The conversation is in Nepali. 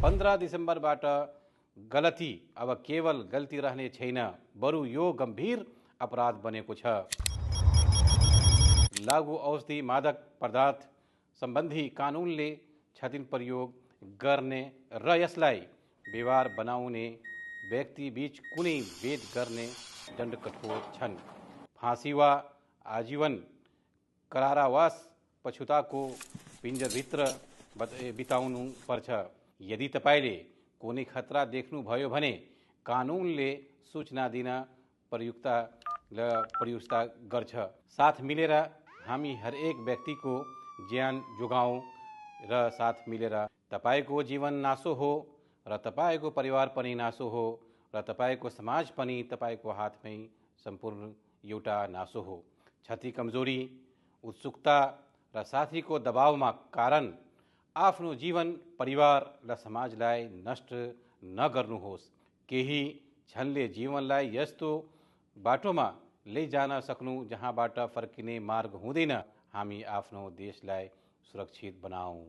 15 डिसेम्बरबाट गलती अब केवल गल्ती रहने छैन, बरु यो गम्भीर अपराध बनेको छ। लागू औषधि मादक पदार्थ सम्बन्धी कानुनले क्षतिन प्रयोग गर्ने र यसलाई व्यवहार बनाउने व्यक्ति बीच कुनै भेद गर्ने दण्ड कठोर छन्। फाँसी वा आजीवन कारावास पछुताको पिञ्जरभित्र बिताउनु पर्छ। यदि तपाईँले कुनै खतरा देख्नुभयो भने कानुनले सूचना दिन प्रयुक्त गर्छ। साथ मिलेर हामी हरेक व्यक्तिको ज्यान जोगाउँ र साथ मिलेर तपाईको जीवन नासो हो र तपाईको परिवार पनि नासो हो र तपाईको समाज पनि तपाईको हातमै सम्पूर्ण एउटा नासो हो। क्षति, कमजोरी, उत्सुकता र साथीको दबावमा कारण आफ्नो जीवन, परिवार र समाजलाई नष्ट नगर्नुहोस्। केही क्षणले जीवनलाई यस्तो बाटोमा लैजान सक्नु जहाँबाट फर्किने मार्ग हुँदैन। हामी आफ्नो देशलाई सुरक्षित बनाऊँ।